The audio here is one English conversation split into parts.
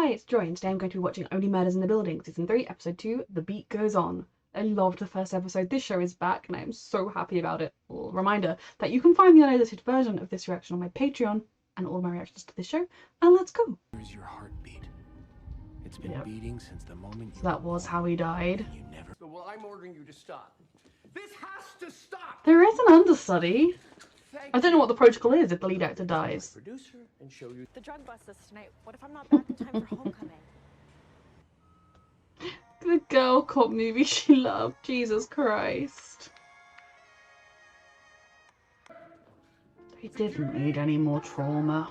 Hi, it's Joy, and today I'm going to be watching Only Murders in the Building, Season 3, Episode 2, The Beat Goes On. I loved the first episode. This show is back, and I am so happy about it. A little reminder that you can find the unedited version of this reaction on my Patreon, and all of my reactions to this show, and let's go! Here's your heartbeat. It's been beating since the moment So that was how he died. you never... Well, I'm ordering you to stop. This has to stop! There is an understudy. I don't know what the protocol is if the lead actor dies. Producer and show you the drug bust is tonight. What if I'm not back in time for homecoming? The girl cop movie she loved. Jesus Christ. He didn't need any more trauma.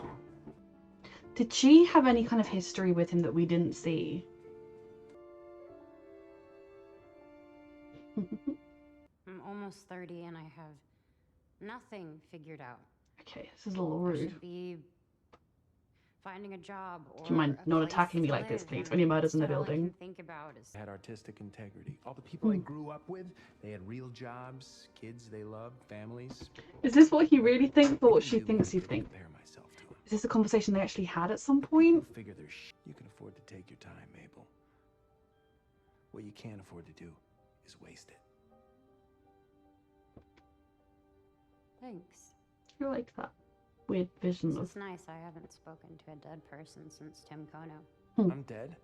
Did she have any kind of history with him that we didn't see? I'm almost 30 and I have nothing figured out. Okay, this is a little rude. I should be finding a job or do you mind not attacking me like this, please? Only Murders in the Building. Think about is had artistic integrity. All the people I grew up with, they had real jobs, kids they loved, families. Is this what he really thinks or what she thinks he thinks? Compare myself to him. Is this a conversation they actually had at some point? Figure there's you can afford to take your time, Mabel. What you can't afford to do is waste it. thanks. I like that weird vision of... It's nice. I haven't spoken to a dead person since Tim Kono. I'm dead.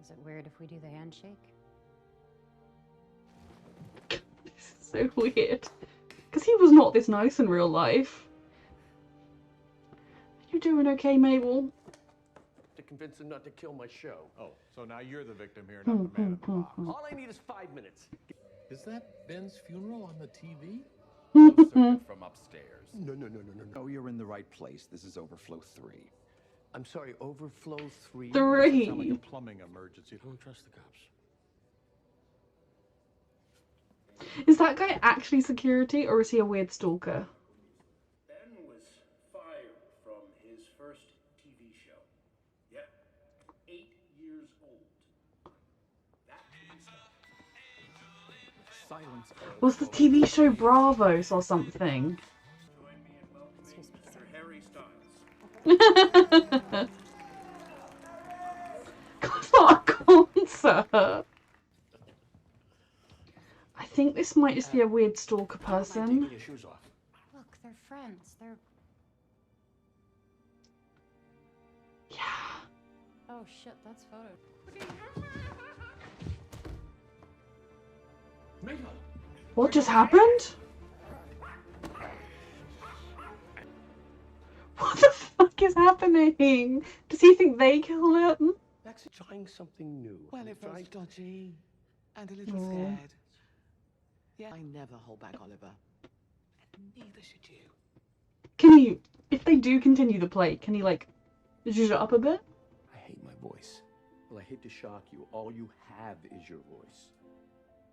Is it weird if we do the handshake? This is so weird. Because he was not this nice in real life. Are you doing okay, Mabel? to convince him not to kill my show. Oh, so now you're the victim here, not the man in the box. All I need is 5 minutes. Is that Ben's funeral on the TV? From upstairs. No. Oh, you're in the right place. This is Overflow 3. I'm sorry, Overflow 3? Sounds like a Three. plumbing emergency. Don't trust the cops. Is that guy actually security or is he a weird stalker? Ben was fired from his first TV show. Yep, 8 years old. Silence. Was the TV show Bravos or something? Join me in welcoming Mr. Harry Styles. It's not a concert. I think this might just be a weird stalker person. Take your shoes off. Look, they're friends. They're... Yeah. Oh shit, that's photo. Mabel! What just happened? What the fuck is happening? Does he think they killed him? That's trying something new. Well, it was Right? dodgy and a little scared. Yeah, I never hold back, Oliver. And neither should you. Can he, if they do continue the play, can he like zhuzh it up a bit? I hate my voice. Well, I hate to shock you. All you have is your voice.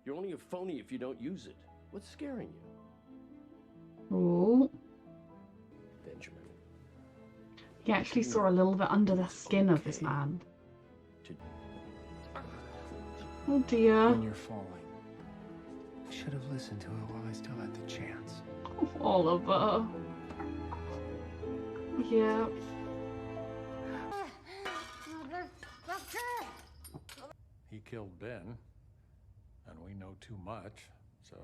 You're only a phony if you don't use it. What's scaring you? Oh, Benjamin. he actually saw a little bit under the skin of this man. Oh dear. When you're falling, I should have listened to it while I still had the chance. Oliver. Yeah. He killed Ben, and we know too much, so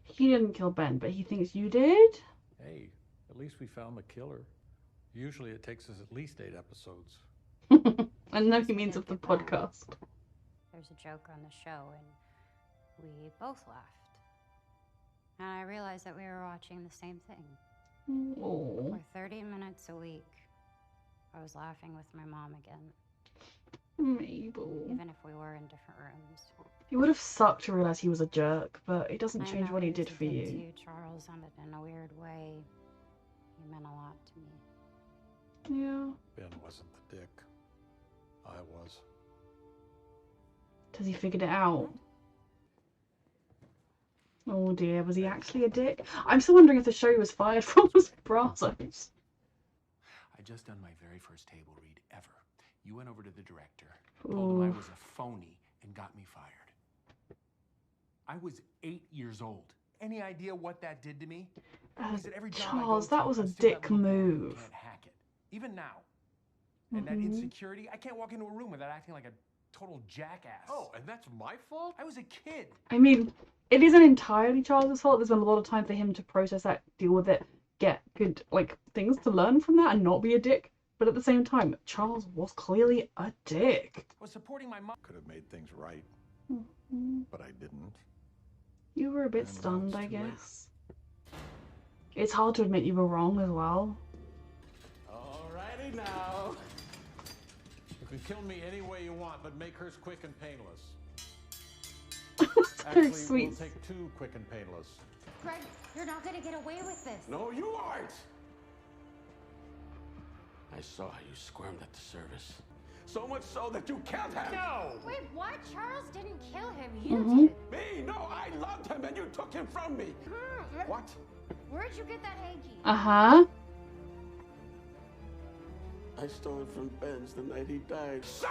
He didn't kill Ben, but he thinks you did? hey, at least we found the killer. Usually it takes us at least 8 episodes. And no, he means of the podcast. There's a joke on the show, and we both laughed. And I realized that we were watching the same thing. Oh. For 30 minutes a week, I was laughing with my mom again, Mabel. even if we were in different rooms. It would have sucked to realise he was a jerk, but it doesn't I change know what he it did was for a bit you. too, Charles, and in a weird way, he meant a lot to me. Yeah. Ben wasn't the dick. I was. Has he figured it out? Oh dear, was he actually a dick? I'm still wondering if the show was fired from his Brazos. I just done my very first table read ever. You went over to the director, told him I was a phony, and got me fired. I was 8 years old. Any idea what that did to me? Means that every job I go Charles, that to, was a I'm still dick that little boy who move. can't hack it. Even now. And that insecurity, I can't walk into a room without acting like a total jackass. Oh, and that's my fault? I was a kid. I mean, it isn't entirely Charles's fault. There's been a lot of time for him to process that, deal with it, get good, like, things to learn from that and not be a dick. But at the same time, Charles was clearly a dick. I was supporting my mom. Could have made things right, but I didn't. You were a bit And now stunned, it's I too late. guess. It's hard to admit you were wrong as well. Alrighty now. You can kill me any way you want, but make hers quick and painless. It's very Actually, sweet. we'll take 2 quick and painless. Greg, you're not gonna get away with this. No, you aren't. I saw how you squirmed at the service. So much so that you killed him. No. Wait, what? Charles didn't kill him. You did. Me? No, I loved him and you took him from me. What? Where'd you get that hanky? Uh-huh. I stole it from Ben's the night he died. Say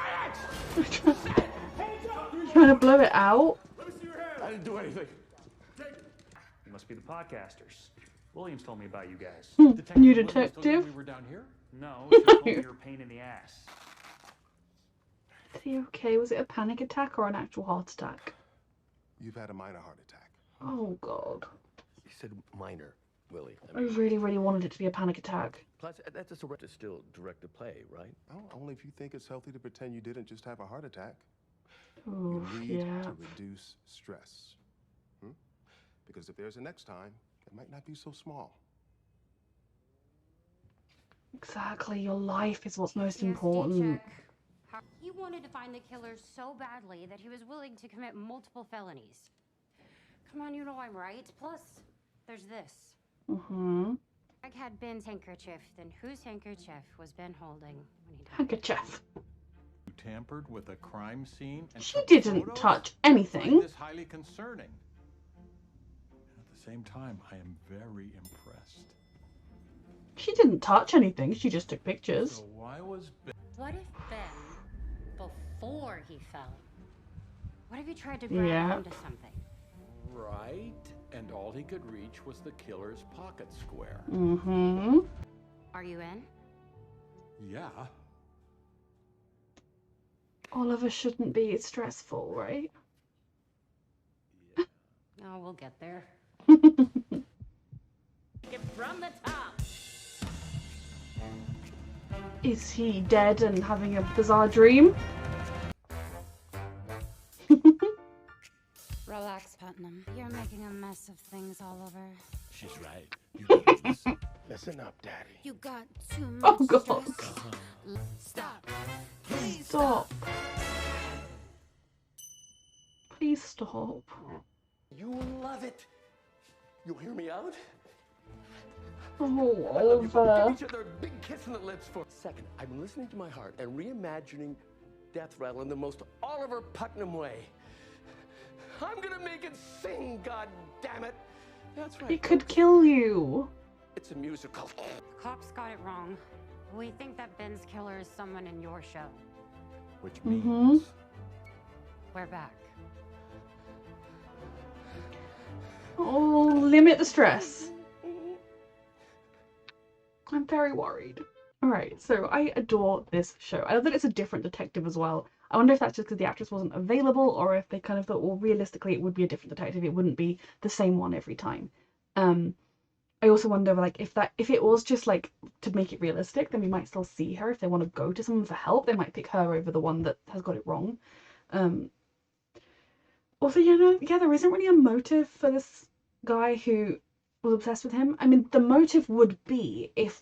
Trying to blow it out. Let me see your hand. I didn't do anything. You must be the podcasters. Williams told me about you guys. New Williams told you detective. we were down here? No, she told me you're a pain in the ass. Is he okay? Was it a panic attack or an actual heart attack? You've had a minor heart attack. Oh, God. He said minor, Willie. I really, really wanted it to be a panic attack. Plus, that's just to still direct the play, right? Oh, only if you think it's healthy to pretend you didn't just have a heart attack. Oh, You need yeah. to reduce stress. Because if there's a next time, it might not be so small. Exactly. Your life is what's most PTSD important. check. He wanted to find the killer so badly that he was willing to commit multiple felonies. Come on, you know I'm right. Plus, there's this. Mm-hmm. Greg had Ben's handkerchief. Then whose handkerchief was Ben holding when he died? Handkerchief. You tampered with a crime scene and She took didn't photos? touch I find anything. this highly concerning. At the same time, I am very impressed. She didn't touch anything. She just took pictures. So why was Ben... What if Ben, before he fell, what if he tried to grab Yeah. onto something? Right. And all he could reach was the killer's pocket square. Mm-hmm. Are you in? Yeah. Oliver shouldn't be stressful, right? Oh, we'll get there. From the top. Is he dead and having a bizarre dream? Relax, Putnam. You're making a mess of things all over. She's right. You need to listen. Listen up, Daddy. You got too much Oh, God. stress. Stop. Please Stop. Please stop. You will love it. You hear me out? Oh, I love you, but Oliver. give each other a big kiss in the lips for a second. I'm listening to my heart and reimagining Death Rattle in the most Oliver Putnam way. I'm gonna make it sing, God damn it! That's right. It could kill you. It's a musical. The cops got it wrong. We think that Ben's killer is someone in your show. Which Mm-hmm. means... We're back. Oh, limit the stress. I'm very worried. Alright, so I adore this show. I love that it's a different detective as well. I wonder if that's just because the actress wasn't available, or if they kind of thought, well, realistically, it would be a different detective. It wouldn't be the same one every time. I also wonder, like, if it was just like to make it realistic, then we might still see her. If they want to go to someone for help, they might pick her over the one that has got it wrong. Also, there isn't really a motive for this guy who was obsessed with him. I mean, the motive would be if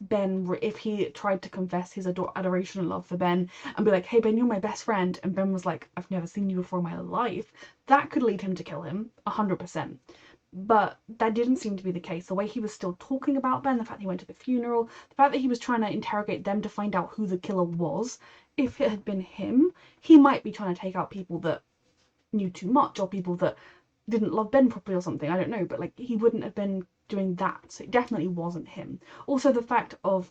he tried to confess his adoration and love for Ben and be like, hey Ben, you're my best friend, and Ben was like, I've never seen you before in my life, that could lead him to kill him 100%. But that didn't seem to be the case. The way he was still talking about Ben, the fact he went to the funeral, the fact that he was trying to interrogate them to find out who the killer was. If it had been him, he might be trying to take out people that knew too much, or people that didn't love Ben properly or something, I don't know, but like, he wouldn't have been doing that, so it definitely wasn't him. Also, the fact of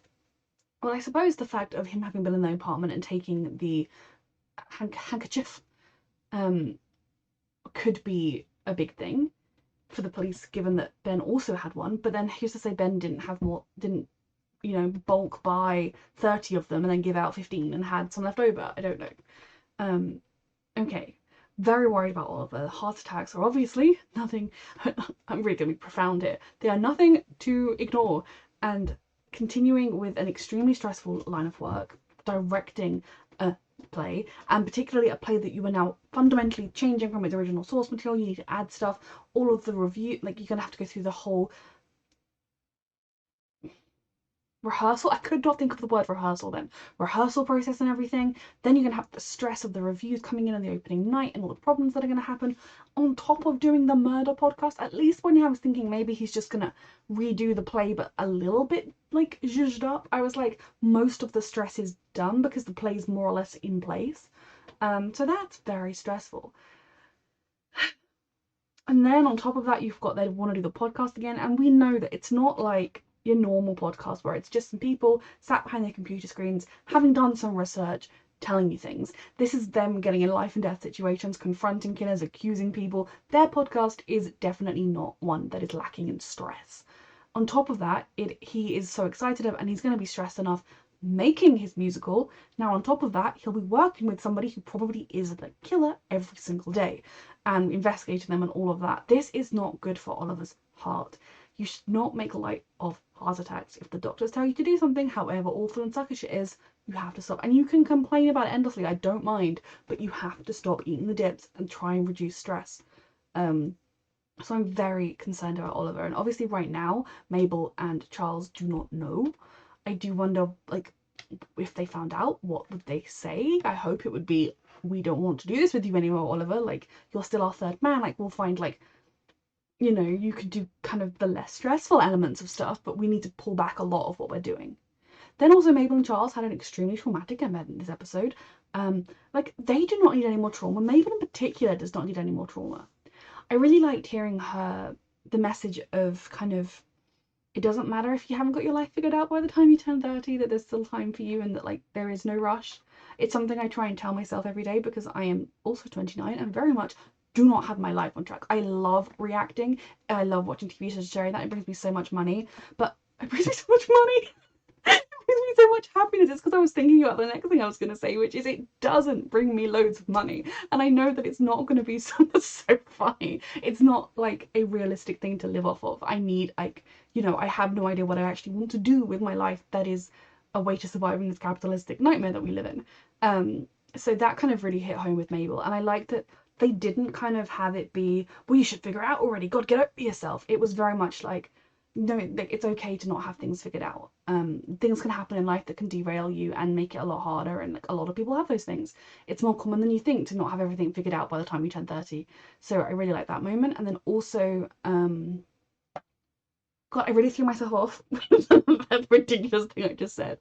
him having been in the apartment and taking the handkerchief could be a big thing for the police, given that Ben also had one, but then who's to say Ben didn't you know, bulk buy 30 of them and then give out 15 and had some left over. I don't know. Okay. Very worried about Oliver. Heart attacks are obviously nothing. I'm really going to be profound here. They are nothing to ignore. And continuing with an extremely stressful line of work, directing a play, and particularly a play that you are now fundamentally changing from its original source material. You need to add stuff. All of the review, like, you're going to have to go through the whole rehearsal. I could not think of the word rehearsal then. Rehearsal process and everything. Then you're going to have the stress of the reviews coming in on the opening night and all the problems that are going to happen. On top of doing the murder podcast, at least when I was thinking maybe he's just going to redo the play but a little bit like zhuzhed up, I was like, most of the stress is done because the play's more or less in place. So that's very stressful. And then on top of that, you've got they want to do the podcast again, and we know that it's not like your normal podcast where it's just some people sat behind their computer screens having done some research telling you things. This is them getting in life and death situations, confronting killers, accusing people. Their podcast is definitely not one that is lacking in stress. On top of that, he is so excited and he's going to be stressed enough making his musical. Now on top of that, he'll be working with somebody who probably is the killer every single day and investigating them and all of that. This is not good for Oliver's heart. You should not make light of heart attacks. If the doctors tell you to do something, however awful and suckish it is, you have to stop. And you can complain about it endlessly, I don't mind, but you have to stop eating the dips and try and reduce stress. So I'm very concerned about Oliver. And obviously right now, Mabel and Charles do not know. I do wonder, like, if they found out, what would they say? I hope it would be, we don't want to do this with you anymore, Oliver. Like, you're still our third man. Like, we'll find, like, you know, you could do kind of the less stressful elements of stuff, but we need to pull back a lot of what we're doing. Then also Mabel and Charles had an extremely traumatic event in this episode. Like, they do not need any more trauma. Mabel in particular does not need any more trauma. I really liked hearing the message of kind of, it doesn't matter if you haven't got your life figured out by the time you turn 30, that there's still time for you and that, like, there is no rush. It's something I try and tell myself every day because I am also 29 and very much do not have my life on track. I love reacting. I love watching TV shows, sharing that. It brings me so much money, but it brings me so much money. It brings me so much happiness. It's because I was thinking about the next thing I was going to say, which is it doesn't bring me loads of money. And I know that it's not going to be so funny. It's not like a realistic thing to live off of. I need, like, you know, I have no idea what I actually want to do with my life that is a way to survive in this capitalistic nightmare that we live in. So that kind of really hit home with Mabel. And I liked that they didn't kind of have it be, well, you should figure it out already. God, get over yourself. It was very much like, no, like, it's okay to not have things figured out. Things can happen in life that can derail you and make it a lot harder, and like, a lot of people have those things. It's more common than you think to not have everything figured out by the time you turn 30. So I really like that moment. And then also, God, I really threw myself off with that ridiculous thing I just said.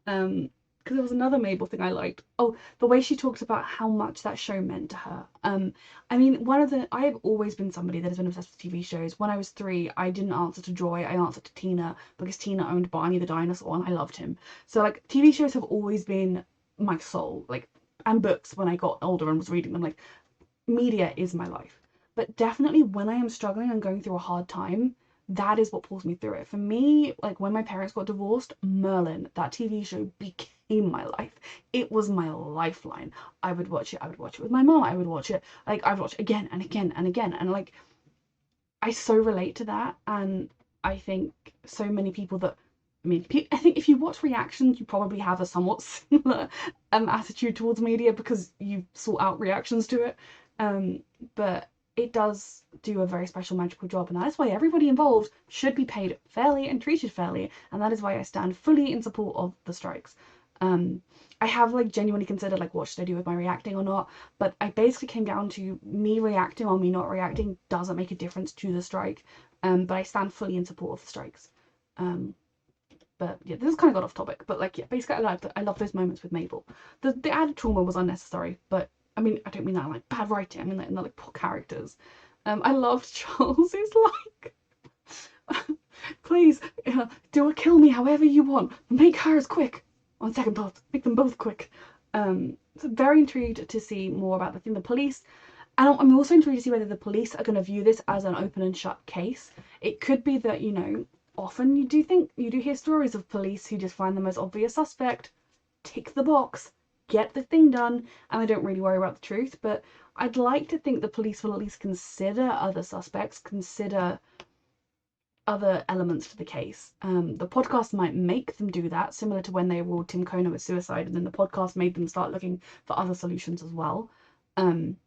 Because there was another Mabel thing I liked. Oh, the way she talked about how much that show meant to her. I mean, I have always been somebody that has been obsessed with TV shows. When I was 3, I didn't answer to Joy, I answered to Tina, because Tina owned Barney the dinosaur and I loved him. So, like, TV shows have always been my soul, like, and books when I got older and was reading them. Like, media is my life. But definitely when I am struggling and going through a hard time, that is what pulls me through it. For me, like, when my parents got divorced, Merlin, that TV show, became my life. It was my lifeline. I would watch it with my mom. I would watch it again and again and again. And, like, I so relate to that. And I think so many people that, I mean, I think if you watch reactions, you probably have a somewhat similar attitude towards media because you sort out reactions to it. But it does do a very special magical job, and that is why everybody involved should be paid fairly and treated fairly, and that is why I stand fully in support of the strikes. I have, like, genuinely considered, like, what should I do with my reacting or not, but I basically came down to me reacting or me not reacting doesn't make a difference to the strike, but I stand fully in support of the strikes. But yeah, this kind of got off topic, but, like, yeah, basically I love those moments with Mabel. The added trauma was unnecessary, but I mean, I don't mean that like bad writing, I mean that in like poor characters. I loved Charles's like, please, do a kill me however you want, make hers quick. On second thought, make them both quick. So very intrigued to see more about the police. And I'm also intrigued to see whether the police are going to view this as an open and shut case. It could be that, you know, often you do hear stories of police who just find the most obvious suspect, tick the box, get the thing done, and they don't really worry about the truth. But I'd like to think the police will at least consider other suspects, consider other elements to the case. The podcast might make them do that, similar to when they ruled Tim Kona with suicide, and then the podcast made them start looking for other solutions as well. I'm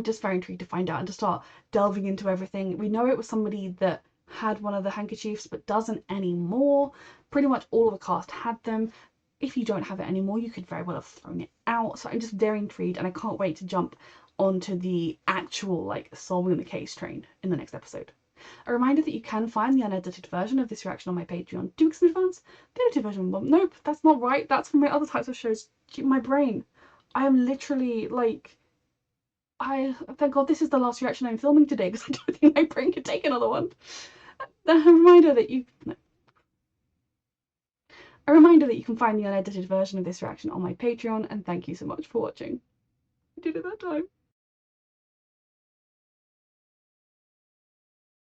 just very intrigued to find out and to start delving into everything. We know it was somebody that had one of the handkerchiefs but doesn't anymore. Pretty much all of the cast had them. If you don't have it anymore, you could very well have thrown it out. So I'm just very intrigued, and I can't wait to jump onto the actual, like, solving the case train in the next episode. A reminder that you can find the unedited version of this reaction on my Patreon 2 weeks in advance. The edited version, well, nope, that's not right. That's from my other types of shows. My brain. I am literally, like, thank God this is the last reaction I'm filming today, because I don't think my brain could take another one. A reminder that you can find the unedited version of this reaction on my Patreon, and thank you so much for watching. I did it that time.